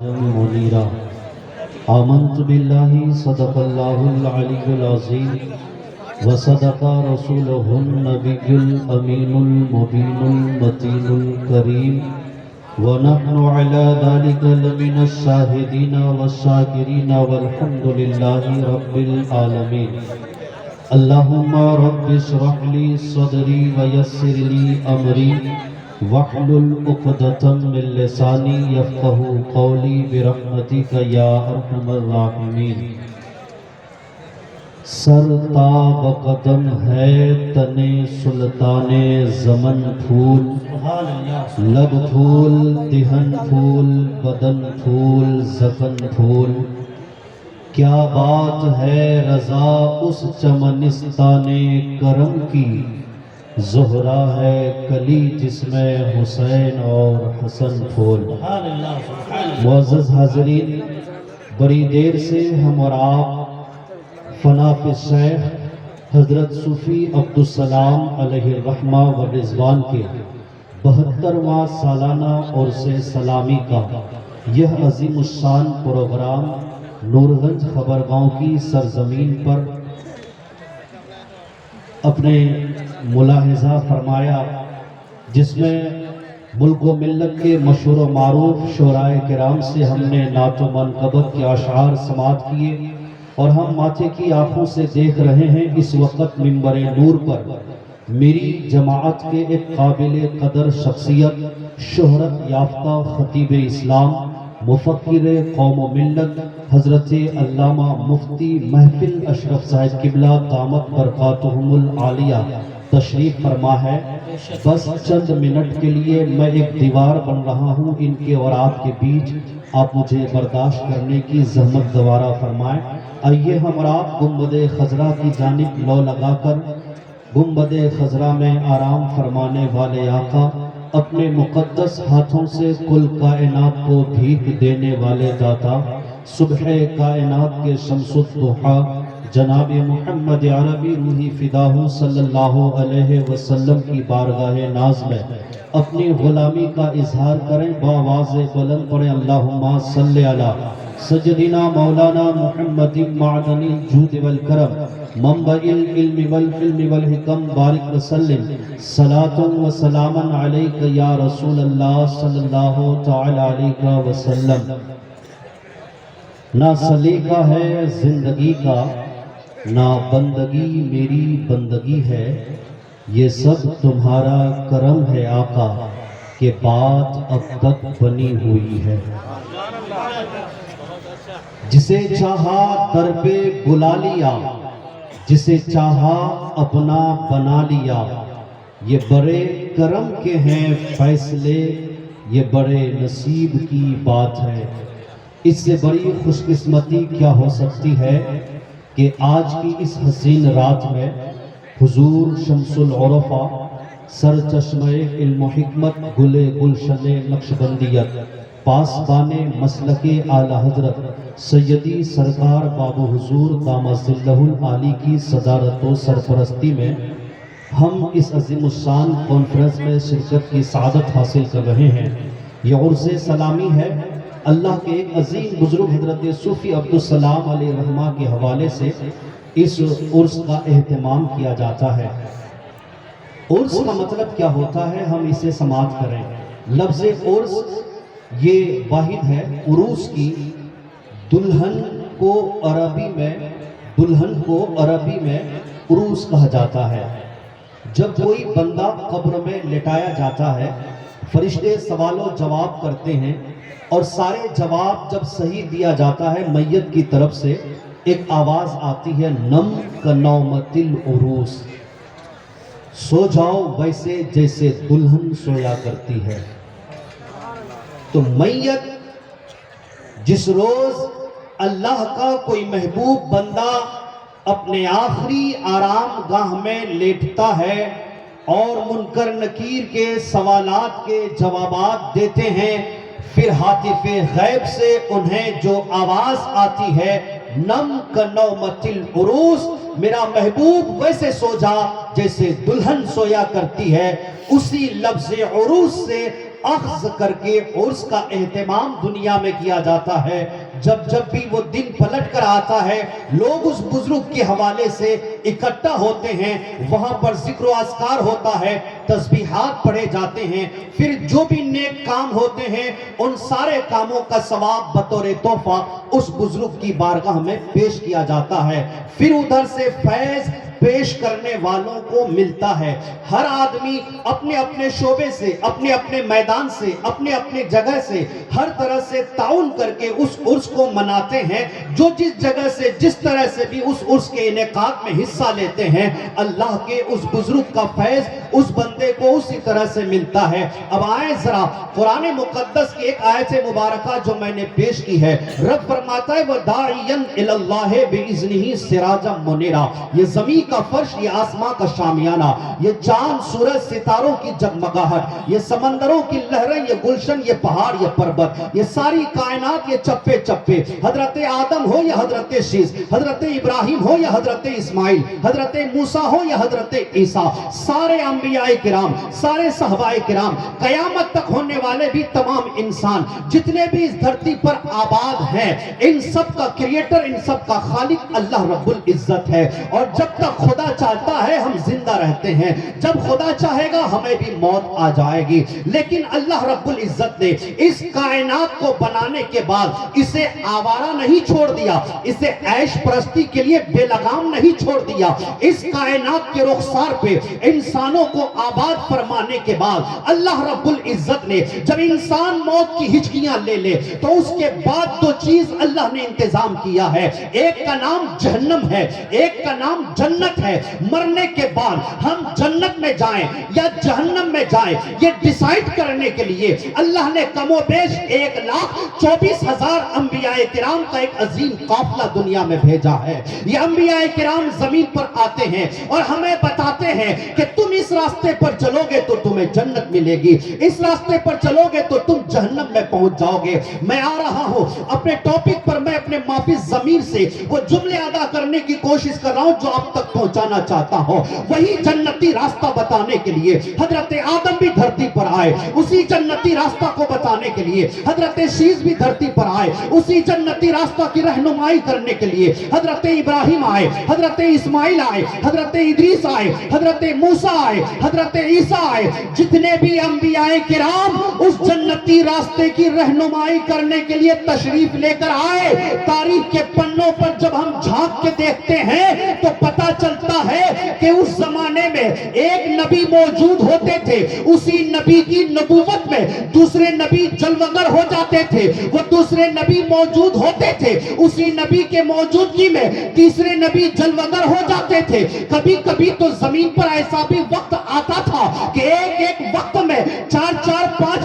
منيرا آمنت بالله صدق الله العلي العظيم وصدق رسوله النبي الأمين المبين المتين الكريم ونحن على ذلك لمن الشاهدين والشاكرين والحمد لله رب العالمين. اللهم رب اشرح لي صدري ويسر لي أمري واحلل عقدة من لساني يفقهوا قولي برحمتك يا ارحم الراحمین. سر تاب قدم ہے تنے سلطان زمن پھول، لب پھول دہن پھول بدن پھول زکن پھول. کیا بات ہے رضا اس چمنستان کرم کی، زہرا ہے کلی جس میں حسین اور حسن پھول. معزز حاضرین، بڑی دیر سے ہم اور آپ فنا فی الشیخ حضرت صوفی عبدالسلام علیہ الرحمہ و رضوان کے 72واں سالانہ عرس سلامی کا یہ عظیم الشان پروگرام نورگنج خبرگاؤں کی سرزمین پر اپنے ملاحظہ فرمایا، جس میں ملک و ملت کے مشہور و معروف شعرائے کرام سے ہم نے نعت و منقبت کے اشعار سماعت کیے، اور ہم ماتھے کی آنکھوں سے دیکھ رہے ہیں اس وقت منبر نور پر میری جماعت کے ایک قابل قدر شخصیت، شہرت یافتہ خطیب اسلام، مفکر قوم و ملت حضرت علامہ مفتی محفل اشرف صاحب قبلہ دامت برکاتہم العالیہ تشریف فرما ہے. بس چند منٹ کے لیے میں ایک دیوار بن رہا ہوں ان کے اور آپ کے بیچ، آپ مجھے برداشت کرنے کی زحمت گوارا فرمائیں. آئیے ہم اور آپ گنبد خضرا کی جانب لو لگا کر گنبد خضرا میں آرام فرمانے والے آقا، اپنے مقدس ہاتھوں سے کل کائنات کو بھیک دینے والے داتا، صبح کائنات کے شمس الضحیٰ جناب محمد عربی روحی فداہ صلی اللہ علیہ وسلم کی بارگاہ ناز میں اپنی غلامی کا اظہار کریں. بآواز بلند پڑھیں اللہم صلی علی سیدنا مولانا محمد معدن الجود والکرم منبع العلم والحلم والحکم بارک وسلم صلاۃ و سلاما علیک یا رسول اللہ صلی اللہ تعالی علیہ وسلم. نہ سلیقہ ہے زندگی کا، نہ بندگی میری بندگی ہے، یہ سب تمہارا کرم ہے آقا کہ بات اب تک بنی ہوئی ہے. جسے چاہا در پہ بلا لیا، جسے چاہا اپنا بنا لیا. یہ بڑے کرم کے ہیں فیصلے، یہ بڑے نصیب کی بات ہے. اس سے بڑی خوش قسمتی کیا ہو سکتی ہے کہ آج کی اس حسین رات میں حضور شمس العرفہ سر چشمہ علم و حکمت گل گلشن نقشبندیت پاسبان مسلک اعلی حضرت سیدی سرکار باب حضور دامت ظلہ العالی کی صدارت و سرپرستی میں ہم اس عظیم الشان کانفرنس میں شرکت کی سعادت حاصل کر رہے ہیں. یہ عرس سلامی ہے. اللہ کے ایک عظیم بزرگ حضرت صوفی عبدالسلام علیہ الرحمہ کے حوالے سے اس عرس کا اہتمام کیا جاتا ہے. عرس کا مطلب کیا ہوتا ہے ہم اسے سماعت کریں. لفظ عرس یہ واحد ہے عروس کی. دلہن کو عربی میں عروس کہا جاتا ہے. جب کوئی بندہ قبر میں لٹایا جاتا ہے، فرشتے سوال و جواب کرتے ہیں، اور سارے جواب جب صحیح دیا جاتا ہے میت کی طرف سے ایک آواز آتی ہے، نم کنومت العروس، سو جاؤ ویسے جیسے دلہن سویا کرتی ہے. تو میت جس روز اللہ کا کوئی محبوب بندہ اپنے آخری آرام گاہ میں لیٹتا ہے اور منکر نکیر کے سوالات کے جوابات دیتے ہیں، پھر ہاتف غیب سے انہیں جو آواز آتی ہے، نم کنومت العروس، میرا محبوب ویسے سو جا جیسے دلہن سویا کرتی ہے. اسی لفظ عروس سے اخذ کر کے عرس کا اہتمام دنیا میں کیا جاتا ہے۔ جب جب بھی وہ دن پلٹ کر آتا ہے لوگ اس بزرگ کے حوالے سے اکٹھا ہوتے ہیں، وہاں پر ذکر و اذکار ہوتا ہے، تسبیحات پڑھے جاتے ہیں، پھر جو بھی نیک کام ہوتے ہیں ان سارے کاموں کا ثواب بطور تحفہ اس بزرگ کی بارگاہ میں پیش کیا جاتا ہے۔ پھر ادھر سے فیض پیش کرنے والوں کو ملتا ہے۔ ہر آدمی اپنے اپنے شعبے سے، اپنے اپنے میدان سے، اپنے اپنے جگہ سے ہر طرح سے تعاون کر کے اس عرس کو مناتے ہیں۔ جو جس جگہ سے جس طرح سے بھی اس عرس کے انعقاد میں حصہ لیتے ہیں، اللہ کے اس بزرگ کا فیض اس بندے کو اسی طرح سے ملتا ہے۔ اب آئیں ذرا قرآن مقدس کی ایک آیت مبارکہ جو میں نے پیش کی ہے، رب فرماتا ہے وَدَاعِيًا إِلَى اللَّهِ بِإِذْنِهِ سِرَاجًا مُنِيرًا۔ یہ زمین کا فرش، یہ آسمان کا شامیانہ، یہ چاند سورج ستاروں کی جگمگاہٹ، یہ سمندروں کی لہریں، یہ گلشن، یہ پہاڑ، یہ پربت، یہ ساری کائنات، یہ چپے چپے، حضرت آدم ہو یا حضرت شیس، حضرت ابراہیم ہو یا حضرت اسماعیل، حضرت موسیٰ ہو یا حضرت عیسیٰ، سارے انبیاء کرام، سارے صحابہ کرام، قیامت تک ہونے والے بھی تمام انسان جتنے بھی اس دھرتی پر آباد ہیں، ان سب کا کریٹر، ان سب کا خالق اللہ رب العزت ہے۔ اور جب تک خدا چاہتا ہے ہم زندہ رہتے ہیں، جب خدا چاہے گا ہمیں بھی موت آ جائے گی، لیکن اللہ رب العزت نے اس کائنات کو بنانے کے بعد اسے آوارہ نہیں چھوڑ دیا، اسے عیش پرستی کے لیے بے لگام نہیں چھوڑ دیا۔ اس کائنات کے رخسار پہ انسانوں کو آباد فرمانے کے بعد اللہ رب العزت نے جب انسان موت کی ہچکیاں لے لے تو اس کے بعد دو چیز اللہ نے انتظام کیا ہے، ایک کا نام جہنم ہے، ایک کا نام جنت ہے۔ مرنے کے بعد ہم جنت میں جائیں یا جہنم میں جائیں یہ ڈیسائیڈ کرنے کے لیے اللہ نے کم و بیش 1,24,000 انبیاء کرام کا ایک عظیم قافلہ دنیا میں بھیجا ہے۔ یہ انبیاء کرام زمین پر آتے ہیں اور ہمیں بتاتے ہیں کہ تم اس راستے پر چلو گے تو تمہیں جنت ملے گی، اس راستے پر چلو گے تو تم جہنم میں پہنچ جاؤ گے۔ میں آ رہا ہوں اپنے ٹاپک پر، میں اپنے مافز ضمیر سے وہ جملے ادا کرنے کی کوشش کر رہا ہوں جو آپ تک پہنچانا چاہتا ہوں۔ وہی جنتی راستہ بتانے کے لیے حضرت آدم بھی دھرتی پر آئے، اسی جنتی راستہ کو بتانے کے لیے حضرت شیس بھی دھرتی پر آئے، اسی جنتی راستہ کی رہنمائی کرنے کے لیے حضرت ابراہیم آئے، حضرت اسماعیل آئے، حضرت ادریس آئے، حضرت موسیٰ آئے، حضرت عیسیٰ آئے۔ جتنے بھی انبیاء کرام اس جنتی راستے کی رہنمائی کرنے کے لیے تشریف لے کر آئے، تاریخ کے پنوں پر جب ہم جھانک کے دیکھتے ہیں تو پتا چلتا ہے کہ اس زمانے میں ایک نبی موجود ہوتے تھے، اسی نبی کی نبوت میں دوسرے نبی جلوگر ہو جاتے تھے، وہ دوسرے نبی موجود ہوتے تھے، اسی نبی کے موجودگی میں تیسرے نبی جلوگر ہو جاتے تھے۔ کبھی کبھی تو زمین پر ایسا بھی وقت آتا تھا کہ ایک ایک وقت میں 4 5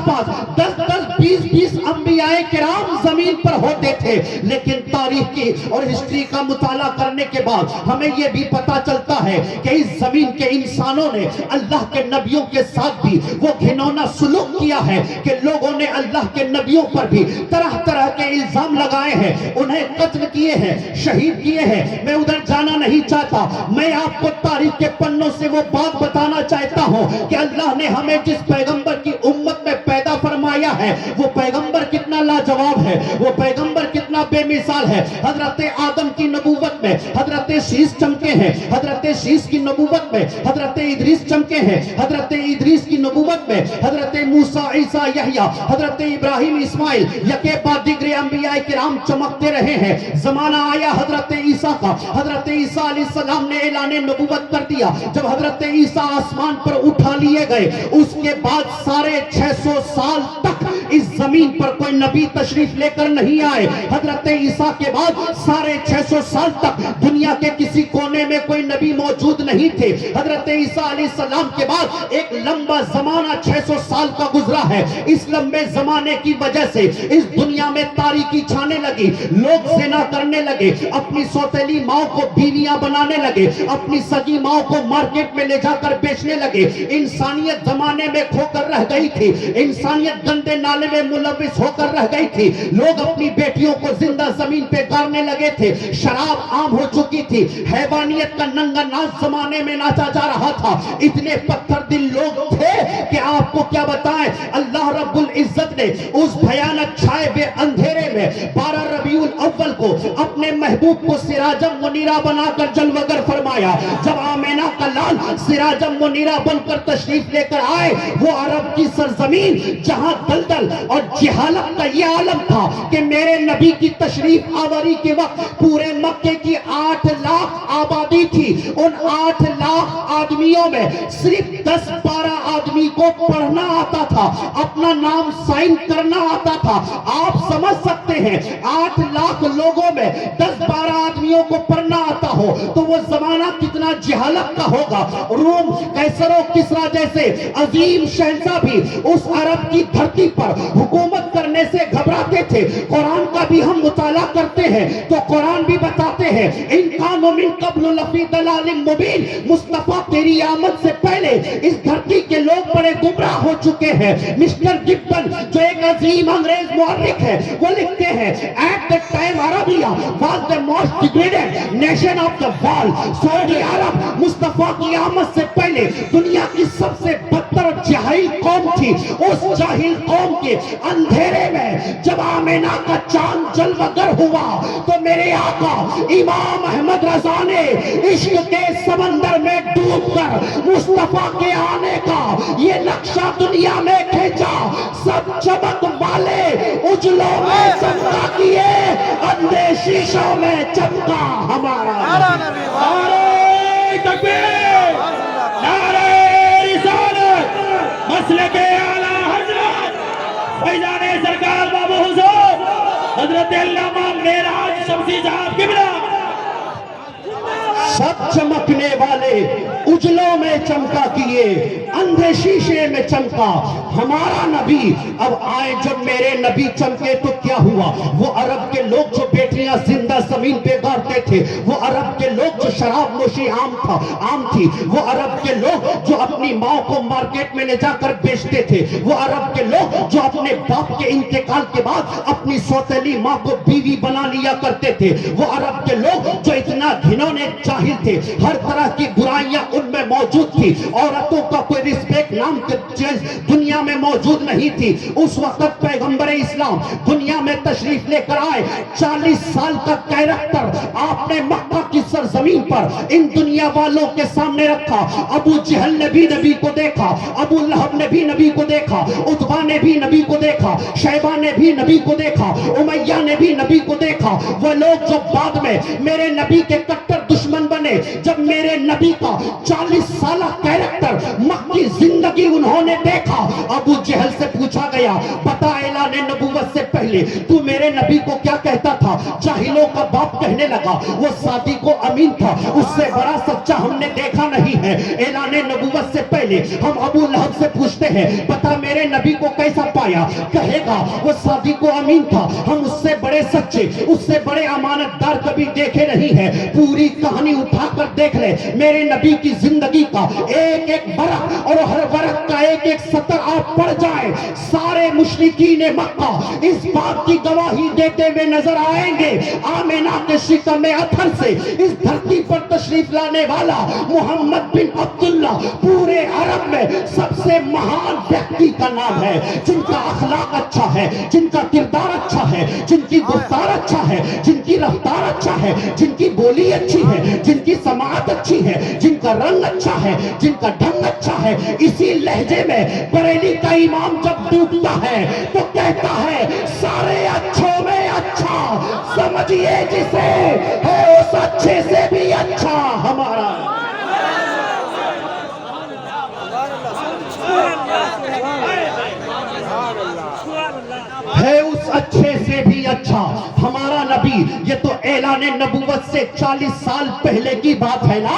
10 20 انبیاء کرام زمین پر ہوتے تھے۔ لیکن تاریخ کی اور ہسٹری کا مطالعہ کرنے کے بعد ہمیں یہ بھی پتا چلتا ہے کہ اس زمین کے انسانوں نے اللہ کے نبیوں کے ساتھ بھی وہ گھنونا سلوک کیا ہے کہ لوگوں نے اللہ کے نبیوں پر بھی طرح طرح کے الزام لگائے ہیں، انہیں قتل کیے ہیں، شہید کیے ہیں۔ میں ادھر جانا نہیں چاہتا، میں آپ کو تاریخ کے پنوں سے وہ بات بتانا چاہتا ہوں کہ اللہ نے ہمیں جس پیغمبر کی امت میں پیدا فرمایا ہے وہ پیغمبر کتنا لاجواب ہے، وہ پیغمبر کتنا بے مثال ہے۔ حضرت آدم کی نبوت میں حضرت شیس چمکے ہیں، حضرت شیس کی نبوت میں حضرت ادریس چمکے ہیں، حضرت ادریس کی نبوت میں حضرت موسیٰ، عیسیٰ، یحییٰ، حضرت ابراہیم، اسماعیل، یکے بعد دیگر انبیاء کرام چمکتے رہے ہیں۔ زمانہ آیا حضرت عیسیٰ کا، حضرت عیسیٰ علیہ السلام نے اعلان نبوت کر دیا۔ جب حضرت عیسیٰ آسمان پر اٹھا لیے گئے اس کے بعد 650 سال تک اس زمین پر کوئی نبی تشریف لے کر نہیں آئے۔ حضرت عیسیٰ کے بعد 650 سال تک دنیا کے کسی کونے میں کوئی نبی موجود نہیں تھے۔ حضرت عیسیٰ علیہ السلام کے بعد ایک لمبا زمانہ 600 سال کا گزرا ہے۔ اس لمبے زمانے کی وجہ سے اس دنیا میں تاریکی چھانے لگی، لوگ زنا کرنے لگے، اپنی سوتیلی ماں کو بیویاں بنانے لگے، اپنی سگی ماں کو مارکیٹ میں لے جا کر بیچنے لگے۔ انسانیت زمانے میں کھو کر رہ گئی تھی، انسانیت گندے نالے میں ملوث ہو کر رہ گئی تھی، لوگ اپنی بیٹیوں کو زندہ زمین پہ گارنے لگے تھے، شراب عام ہو چکی تھی، حیوانیت کا ننگا ناچ زمانے میں ناچا جا رہا تھا۔ اتنے پتھر دل لوگ تھے کہ آپ کو کیا بتائیں، اللہ رب العزت نے اس بھیانک چھائے ہوئے اندھیرے میں 12 ربیع الاول کو اپنے محبوب کو سراجم منیرہ بنا کر جلوگر فرمایا۔ جب آمینہ کا لال سراجم منیرہ بن کر تشریف لے کر آئے، وہ عرب کی سرزمین جہاں دلدل اور جہالت کا یہ عالم تھا کہ میرے نبی کی تشریف آوری کے وقت پورے مکے کی 8 لاکھ آبادی تھی، ان 8 لاکھ آدمیوں میں صرف 10-12 آدمی کو پڑھنا آتا تھا، اپنا نام سائن کرنا آتا تھا۔ آپ سمجھ سکتے ہیں 8 لاکھ لوگوں میں 10-12 آدمیوں کو پڑھنا آتا ہو تو وہ زمانہ کتنا جہالت کا ہوگا۔ روم، قیصر و کسریٰ جیسے عظیم شہنشاہ بھی اس عرب کی دھرتی پر حکومت کرنے سے گھبراتے تھے۔ قرآن کا بھی ہم مطالعہ کرتے ہیں تو قرآن بھی بتاتے ہیں ان کانوا من قبل لفی ضلال مبین، مصطفیٰ تیری آمد سے پہلے اس دھرتی کے لوگ بڑے گمراہ ہو چکے ہیں۔ مسٹر گبن جو ایک عظیم انگریز مورخ ہے وہ لکھتے ہیں at the time Arabia was the most degraded nation of the world۔ سعودی عرب مصطفیٰ کی آمد سے پہلے دنیا کی سب سے بدتر جاہل قوم تھی۔ اس جاہل قوم کے اندھیرے میں جب آمینہ کا چاند جلوگر ہوا تو میرے آقا امام احمد رضا نے عشق کے سمندر میں ڈوب کر مصطفیٰ کے آنے کا یہ نقشہ دنیا میں کھینچا۔ سب چمک والے اجلوں میں چمکا کیے، اندھے شیشوں میں چمکا ہمارا نبی۔ نعرہ تکبیر، نعرہ رسالت، مسلک اعلیٰ حضرت فیضان سرکار بابا حضور حضرت علامہ معراج شمسی صاحب قبلہ۔ سب چمکنے والے اجلوں میں چمکا کیے، اندھے شیشے میں چمکا ہمارا نبی۔ اب آئے جب میرے نبی چمکے تو کیا ہوا؟ وہ عرب کے لوگ جو بیٹیاں زندہ زمین پہ گارتے تھے، وہ عرب کے لوگ جو شراب نوشی عام تھی، وہ عرب کے لوگ جو اپنی ماں کو مارکیٹ میں لے جا کر بیچتے تھے، وہ عرب کے لوگ جو اپنے باپ کے انتقال کے بعد اپنی سوتیلی ماں کو بیوی بنا لیا کرتے تھے، وہ عرب کے لوگ جو اتنا گھنونے جاہل تھے، ہر طرح کی برائیاں ان میں موجود تھی، عورتوں کا کوئی رسپیکٹ نام کی چیز دنیا میں موجود نہیں تھی۔ اس وقت پیغمبر اسلام دنیا میں تشریف لے کر آئے، 40 سال کا کیریکٹر آپ نے مکہ کی سرزمین پر ان دنیا والوں کے سامنے رکھا۔ ابو جہل نے بھی نبی کو دیکھا، ابو لہب نے بھی نبی کو دیکھا، عتبہ نے بھی نبی کو دیکھا، شیبہ نے بھی نبی کو دیکھا، امیہ نے بھی نبی کو دیکھا۔ وہ لوگ جو بعد میں میرے نبی کے کٹر دشمن بنے، جب میرے نبی کا 40 سالہ کیریکٹر مکی زندگی انہوں نے دیکھا، ابو جہل سے پوچھا گیا بتا اعلان نبوت سے پہلے تو میرے نبی کو کیا کہتا تھا؟ جاہلوں کا باپ کہنے لگا وہ صادق و امین تھا، اس سے بڑا سچا ہم نے دیکھا نہیں ہے۔ اعلان نبوت سے پہلے ہم ابو لہب سے پوچھتے ہیں بتا میرے نبی کو کیسا پایا؟ کہے گا وہ صادق و امین تھا، ہم اس سے بڑے سچے، اس سے بڑے امانت دار کبھی دیکھے نہیں ہے۔ پوری کہانی اٹھا کر دیکھ لے میرے نبی کی زندگی کا ایک ایک برق اور ہر برق کا ایک ایک سطر آپ پڑھ جائیں، سارے مشرکین مکہ اس بات کی گواہی دیتے ہوئے نظر آئیں گے آمینہ کے شکم اطہر سے اس دھرتی پر تشریف لانے والا محمد بن عبداللہ پورے عرب میں سب سے مہان ویکتی کا نام ہے، جن کا اخلاق اچھا ہے، جن کا کردار اچھا ہے، جن کی گفتار اچھا ہے، جن کی رفتار اچھا ہے، جن کی بولی اچھی ہے، جن کی سماعت اچھی ہے، جن کا رنگ اچھا ہے، جن کا ڈھنگ اچھا ہے۔ اسی لہجے میں بریلی کا امام جب ڈوبتا ہے تو کہتا ہے سارے اچھوں میں اچھا سمجھئے جسے ہے اس اچھے سے بھی اچھا ہمارا ہے، اس اچھے سے بھی اچھا ہمارا نبی۔ یہ تو اعلان نبوت سے 40 سال پہلے کی بات ہے نا۔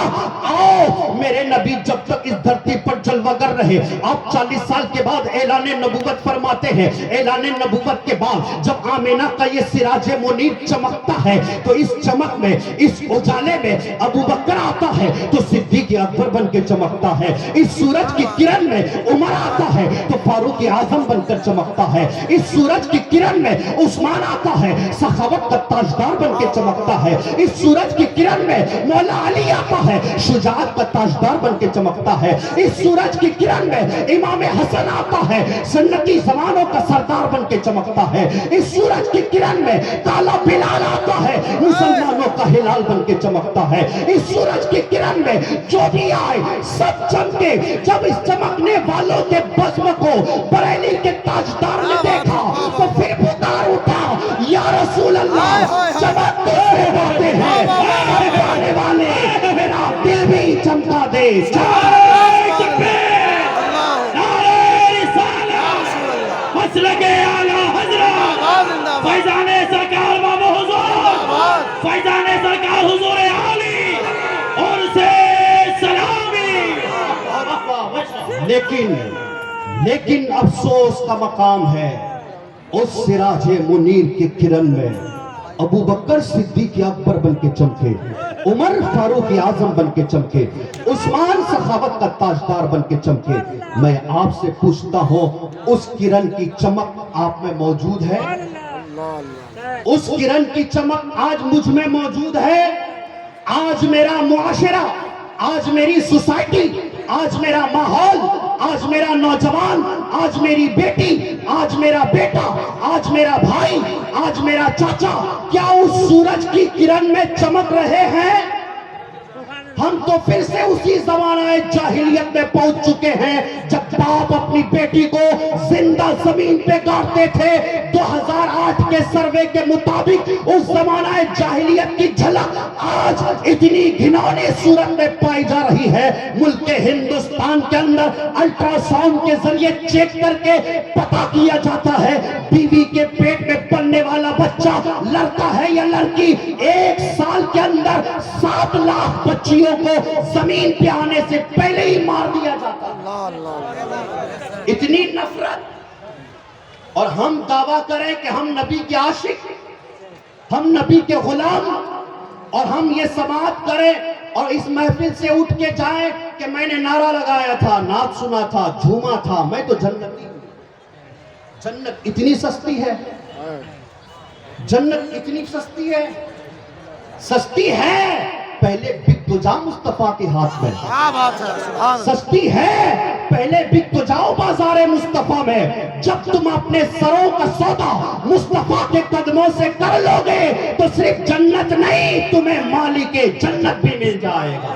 آؤ میرے نبی جب تک اس دھرتی پر جلوگر رہے، آپ 40 سال کے بعد اعلان نبوت فرماتے ہیں۔ اعلان نبوت کے بعد جب آمینہ کا یہ سراج منیر چمکتا ہے تو اس چمک میں، اس اجالے میں ابو بکر آتا ہے تو صدیق اکبر بن کے چمکتا ہے، اس سورج کی کرن میں عمر آتا ہے تو فاروق اعظم بن کر چمکتا ہے، اس سورج کی کرن میں عثمان آتا ہے, سخاوت کا تاجدار بن کے چمکتا ہے. اس سورج کی کرن میں مولا علی آتا ہے, شجاعت کا تاجدار بن کے چمکتا ہے. اس سورج کی کرن میں امام حسن آتا ہے, سنتی زمانوں کا سردار بن کے چمکتا ہے. اس سورج کی کرن میں کالا بلال آتا ہے, مسلمانوں کا ہلال بن کے چمکتا ہے. اس سورج کی کرن میں جو بھی آئے سب چمکے. جب اس چمکنے والوں کے بزم کو بریلی کے تاجدار نے دیکھا تو پھر پکار اٹھا, یا رسول اللہ, چمک تو سے باتیں ہیں, چمکانے والے میرا دل بھی چمکا دے. مسلک اعلیٰ حضرت فیضان سرکار بابا حضور, فیضان سرکار حضور عالی اور سے سلامی. لیکن افسوس کا مقام ہے, اس سراج منیر کی کرن میں ابو بکر صدیق اکبر بن کے چمکے, عمر فاروق اعظم بن کے چمکے, عثمان سخاوت کا تاجدار بن کے چمکے. میں آپ سے پوچھتا ہوں, اس کرن کی چمک آپ میں موجود ہے؟ اس کرن کی چمک آج مجھ میں موجود ہے؟ آج میرا معاشرہ, آج میری سوسائٹی, آج میرا ماحول, آج میرا نوجوان, آج میری بیٹی, آج میرا بیٹا, آج میرا بھائی, آج میرا چاچا کیا اس سورج کی کرن میں چمک رہے ہیں؟ ہم تو پھر سے اسی زمانہ جاہلیت میں پہنچ چکے ہیں جب باپ اپنی بیٹی کو زندہ زمین پہ گاڑتے تھے. 2008 کے سروے کے مطابق اس زمانہ جاہلیت کی جھلک آج اتنی گھناؤنی صورت میں پائی جا رہی ہے. ملک ہندوستان کے اندر الٹرا ساؤنڈ کے ذریعے چیک کر کے پتہ کیا جاتا ہے بیوی کے پیٹ میں پلنے والا بچہ لڑکا ہے یا لڑکی. 1 سال کے اندر 7 لاکھ بچیوں کو زمین پہ آنے سے پہلے ہی مار دیا جاتا. اتنی نفرت, اور ہم دعویٰ کریں کہ ہم نبی کے عاشق, ہم نبی کے غلام, اور ہم یہ سماعت کریں اور اس محفل سے اٹھ کے جائیں کہ میں نے نعرہ لگایا تھا, نعت سنا تھا, جھوما تھا, میں تو جنتی ہوں. جنت اتنی سستی ہے, جنت اتنی سستی ہے, سستی ہے. پہلے بک تو جا مصطفیٰ کے ہاتھ میں, سستی ہے. پہلے بک تو جاؤ بازار مصطفیٰ میں. جب تم اپنے سروں کا سودا مصطفیٰ کے قدموں سے کر لو گے تو صرف جنت نہیں, تمہیں مالک جنت بھی مل جائے گا.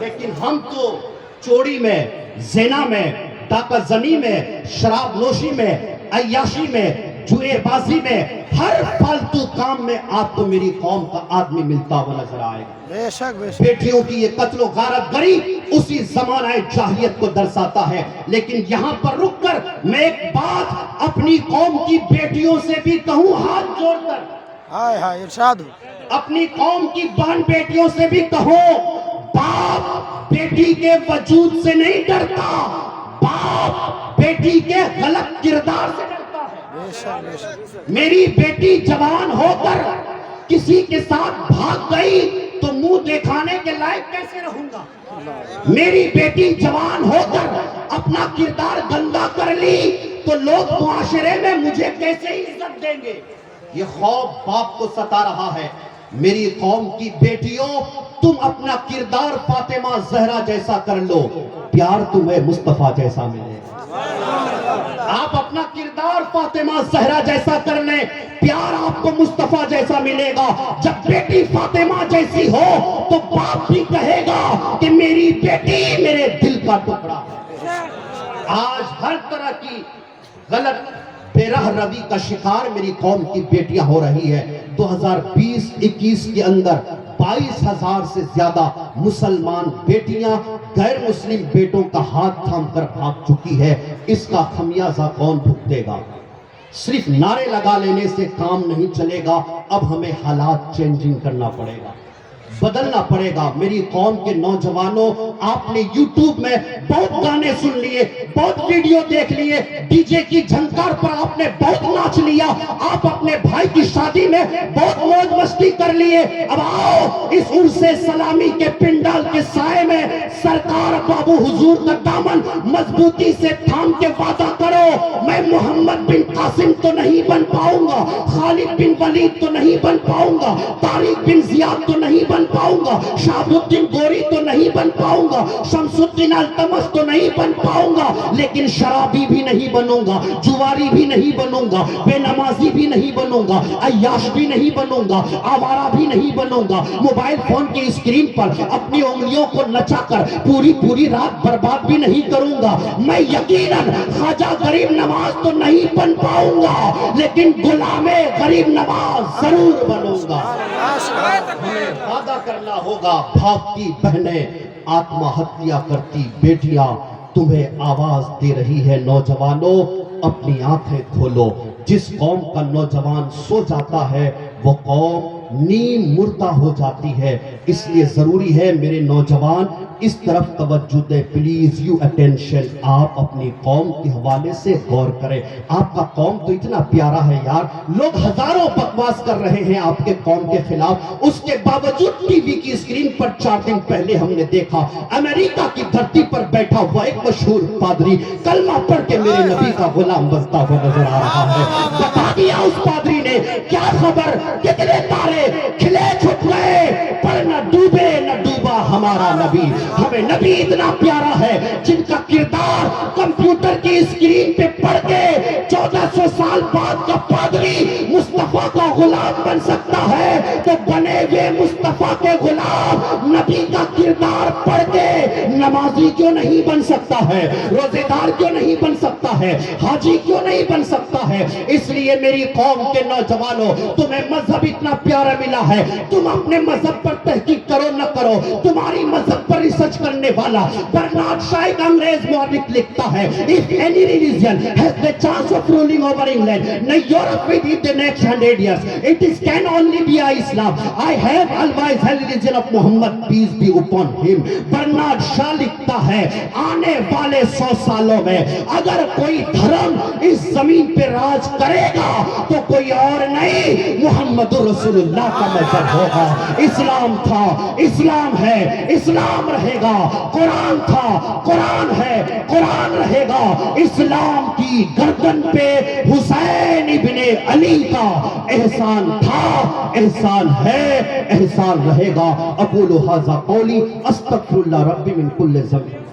لیکن ہم تو چوری میں, زنا میں, ڈاکہ زنی میں, شراب نوشی میں, عیاشی میں, جوئے بازی میں, ہر فالتو کام میں آپ کو میری قوم کا آدمی ملتا ہوا نظر آئے گا. بے شک بیٹیوں کی یہ قتل و غارت گری اسی زمانہ جاہلیت کو درساتا ہے. لیکن یہاں پر رک کر میں ایک بات اپنی قوم کی بیٹیوں سے بھی کہوں, ہاتھ جوڑ کر, ارشاد ہو, اپنی قوم کی بہن بیٹیوں سے بھی کہوں, باپ بیٹی کے وجود سے نہیں ڈرتا, باپ بیٹی کے غلط کردار سے ڈرتا ہے. میری بیٹی جوان ہو کر کسی کے ساتھ بھاگ گئی تو منہ دکھانے کے لائق کیسے رہوں گا؟ میری بیٹی جوان ہو کر اپنا کردار گندا کر لی تو لوگ معاشرے میں مجھے کیسے عزت دیں گے؟ یہ خوف باپ کو ستا رہا ہے. میری قوم کی بیٹیوں, تم اپنا کردار فاطمہ زہرا جیسا کر لو, پیار تمہیں مصطفیٰ جیسا ملے گا. آپ اپنا کردار فاطمہ زہرا جیسا کر لیں, پیار آپ کو مصطفیٰ جیسا ملے گا. جب بیٹی فاطمہ جیسی ہو تو باپ بھی کہے گا کہ میری بیٹی میرے دل کا ٹکڑا ہے. آج ہر طرح کی غلط بے راہ روی کا شکار میری قوم کی بیٹیاں ہو رہی ہے. 2020-21 کے اندر 22,000 سے زیادہ مسلمان بیٹیاں غیر مسلم بیٹوں کا ہاتھ تھام کر بھاگ چکی ہے. اس کا خمیازہ کون بھگتے گا؟ صرف نعرے لگا لینے سے کام نہیں چلے گا, اب ہمیں حالات چینجنگ کرنا پڑے گا. بدلنا پڑے گا۔ میری قوم کے نوجوانوں، آپ نے یوٹیوب میں بہت گانے سن لیے، بہت ویڈیو دیکھ لیے، ڈی جے کی جھنکار پر آپ نے بہت ناچ لیا، آپ اپنے بھائی کی شادی میں بہت موج مستی کر لیے۔ اب آؤ اس عرس سلامی کے پنڈال کے سائے میں سرکار بابو حضور کا دامن مضبوطی سے تھام کے وعدہ کرو، میں محمد بن قاسم تو نہیں بن پاؤں گا، خالد بن ولید تو نہیں بن پاؤں گا، طارق بن زیاد تو نہیں بن پاؤں گا، شہاب الدین گوری تو نہیں بن پاؤں گا، شمس الدین التمش تو نہیں بن پاؤں گا، لیکن شرابی بھی نہیں بنوں گا، جواری بھی نہیں بنوں گا، بے نمازی بھی نہیں بنوں گا، عیاش بھی نہیں بنوں گا، آوارہ بھی نہیں بنوں گا، موبائل فون کی اسکرین پر اپنی انگلیوں کو نچا کر پوری رات برباد بھی نہیں کروں گا، میں یقیناً خواجہ غریب نواز تو نہیں بن پاؤں گا، لیکن غلام غریب نواز ضرور بنوں گا۔ ہمیں وعدہ کرنا ہوگا، بھاگتی بہنیں، آتما ہتیا کرتی بیٹیاں تمہیں آواز دے رہی ہے، نوجوانوں اپنی آنکھیں کھولو۔ جس قوم کا نوجوان سو جاتا ہے وہ قوم نیم مردہ ہو جاتی ہے، اس لیے ضروری ہے میرے نوجوان اس طرف توجہ دیں، پلیز یو اٹینشن، آپ اپنی قوم کے حوالے سے غور کریں۔ آپ کا قوم تو اتنا پیارا ہے یار، لوگ ہزاروں بکواس کر رہے ہیں آپ کے قوم کے خلاف، اس کے باوجود ٹی وی کی اسکرین پر 4 دن پہلے ہم نے دیکھا امریکہ کی دھرتی پر بیٹھا ہوا ایک مشہور پادری کلمہ پڑھ کے میرے نبی کا غلام بنتا ہوا نظر آ رہا ہے۔ بتا دیا اس پادری نے، کیا خبر کتنے تارے کھلے چھپ گئے پر نہ ڈوبے نہ ڈوبا ہمارا نبی۔ ہمیں نبی اتنا پیارا ہے جن کا کردار کمپیوٹر کی اسکرین پہ پڑھ کے 1400 سال بعد کا پادری مصطفیٰ کا غلام بن سکتا ہے، تو بنے ہوئے مصطفیٰ کے غلام نبی کا کردار پڑھ کے نمازی کیوں نہیں بن سکتا ہے، روزے دار کیوں نہیں بن سکتا ہے، حاجی کیوں نہیں بن سکتا ہے؟ اس لیے میری قوم کے نوجوانوں، تمہیں مذہب اتنا پیارا ملا ہے، تم اپنے مذہب پر تحقیق کرو نہ کرو، تمہاری مذہب پر ریسرچ کرنے والا برنارڈ شاہ ایک انگریز مورخ لکھتا ہے، if any religion has the chance of ruling over England, now Europe will be the next 100 years, it is can only be Islam, I have always held religion of Muhammad, peace be upon him۔ Bernard Shaw لکھتا ہے آنے والے 100 سالوں میں اگر کوئی دھرم اس زمین پہ راج کرے گا تو کوئی اور نہیں، محمد رسول اللہ کا مذہب ہوگا۔ اسلام تھا، اسلام ہے، اسلام رہے گا، قرآن تھا، قرآن ہے، قرآن رہے گا۔ اسلام کی گردن پہ حسین ابن علی کا احسان تھا، احسان ہے، احسان رہے گا۔ اقول ھذا قولی استغفر اللہ ربی من کل ذنب۔